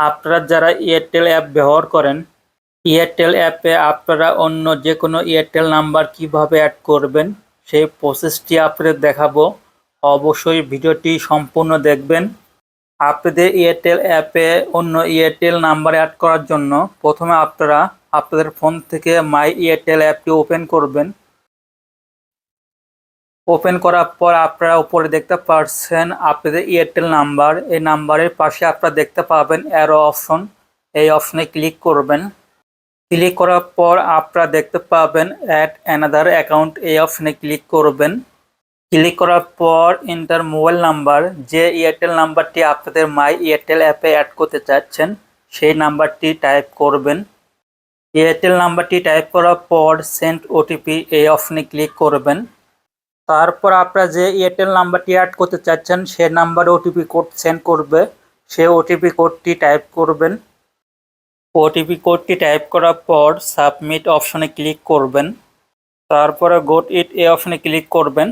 আপনারা যারা Airtel app ব্যবহার করেন, এয়ারটেল অ্যাপে আপনারা অন্য যে কোনো এয়ারটেল নাম্বার কিভাবে অ্যাড করবেন সেই প্রসেসটি আপনাদের দেখাবো। অবশ্যই ভিডিওটি সম্পূর্ণ দেখবেন। আপনাদের এয়ারটেল অ্যাপে অন্য এয়ারটেল নাম্বার অ্যাড করার জন্য প্রথমে আপনারা আপনাদের ফোন থেকে মাই এয়ারটেল অ্যাপটি ওপেন করবেন। ওপেন করার পর আপনারা উপরে দেখতে পাচ্ছেন আপনাদের এয়ারটেল নাম্বার। এই নাম্বারের পাশে আপনারা দেখতে পাবেন অ্যারো অপশন। এই অপশনে ক্লিক করবেন। ক্লিক করার পর আপনারা দেখতে পাবেন অ্যাড অ্যানাদার অ্যাকাউন্ট। এই অপশনে ক্লিক করবেন। ক্লিক করার পর এন্টার মোবাইল নাম্বার, যে এয়ারটেল নাম্বারটি আপনাদের মাই এয়ারটেল অ্যাপে অ্যাড করতে চাচ্ছেন সেই নাম্বারটি টাইপ করবেন। এয়ারটেল নাম্বারটি টাইপ করার পর সেন্ড ওটিপি এই অপশনে ক্লিক করবেন। তারপর আপনারা যে এয়ারটেল নাম্বারটি অ্যাড করতে চাচ্ছেন সে নাম্বারে ওটিপি কোড সেন্ড করবে, সেই ওটিপি কোডটি টাইপ করবেন। ওটিপি কোডটি টাইপ করার পর সাবমিট অপশনে ক্লিক করবেন। তারপরে গোট ইট এই অপশনে ক্লিক করবেন।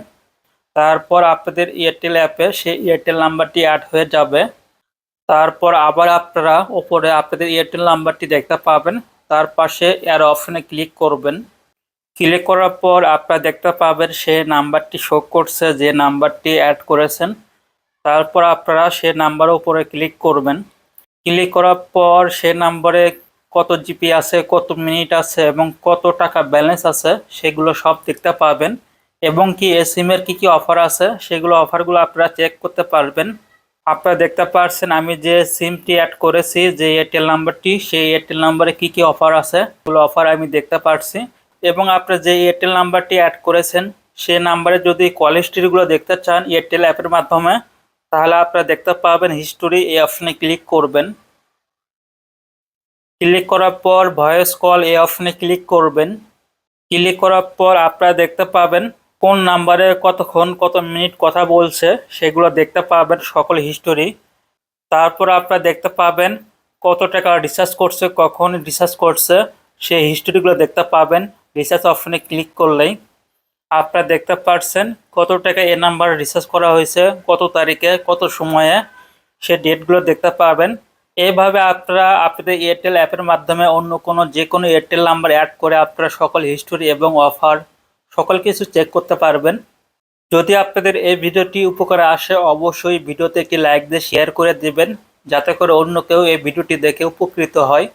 তারপর আপনাদের এয়ারটেল অ্যাপে সেই এয়ারটেল নাম্বারটি অ্যাড হয়ে যাবে। তারপর আবার আপনারা উপরে আপনাদের এয়ারটেল নাম্বারটি দেখতে পাবেন, তার পাশে অ্যারো অপশনে ক্লিক করবেন। ক্লিক করার পর আপনারা দেখতে পাবেন সেই নাম্বারটি শো করছে যে নাম্বারটি অ্যাড করেছেন। তারপর আপনারা সেই নাম্বারের উপরে ক্লিক করবেন। ক্লিক করার পর সেই নাম্বারে কত জিবি আছে, কত মিনিট আছে এবং কত টাকা ব্যালেন্স আছে সেগুলো সব দেখতে পাবেন, এবং কি এই সিমের কী কী অফার আছে সেগুলো অফারগুলো আপনারা চেক করতে পারবেন। আপনারা দেখতে পাচ্ছেন আমি যে সিমটি অ্যাড করেছি, যে এয়ারটেল নাম্বারটি, সেই এয়ারটেল নাম্বারে কী কী অফার আছে সেগুলো অফার আমি দেখতে পাচ্ছি। এবং আপনারা যে এয়ারটেল নাম্বারটি অ্যাড করেছেন সেই নাম্বারে যদি কল হিস্ট্রিগুলো দেখতে চান এয়ারটেল অ্যাপের মাধ্যমে, তাহলে আপনারা দেখতে পাবেন হিস্টোরি এই অপশনে ক্লিক করবেন। ক্লিক করার পর ভয়েস কল এই অপশনে ক্লিক করবেন। ক্লিক করার পর আপনারা দেখতে পাবেন কোন নাম্বারে কতক্ষণ কত মিনিট কথা বলছে সেগুলো দেখতে পাবেন, সকল হিস্টোরি। তারপর আপনারা দেখতে পাবেন কত টাকা রিচার্জ করছে, কখন রিচার্জ করছে সেই হিস্টোরিগুলো দেখতে পাবেন। রিচার্জ অপশনে ক্লিক করলেই আপনারা দেখতে পাচ্ছেন কত টাকা এ নাম্বার রিচার্জ করা হয়েছে, কত তারিখে, কত সময়ে, সে ডেটগুলো দেখতে পাবেন। এইভাবে আপনারা আপনাদের এয়ারটেল অ্যাপের মাধ্যমে অন্য কোনো যে কোনো এয়ারটেল নাম্বার অ্যাড করে আপনারা সকল হিস্টোরি এবং অফার সকল কিছু চেক করতে পারবেন। যদি আপনাদের এই ভিডিওটি উপকারে আসে অবশ্যই ভিডিওতে একটি লাইক দিয়ে শেয়ার করে দিবেন, যাতে করে অন্য কেউ এই ভিডিওটি দেখে উপকৃত হয়।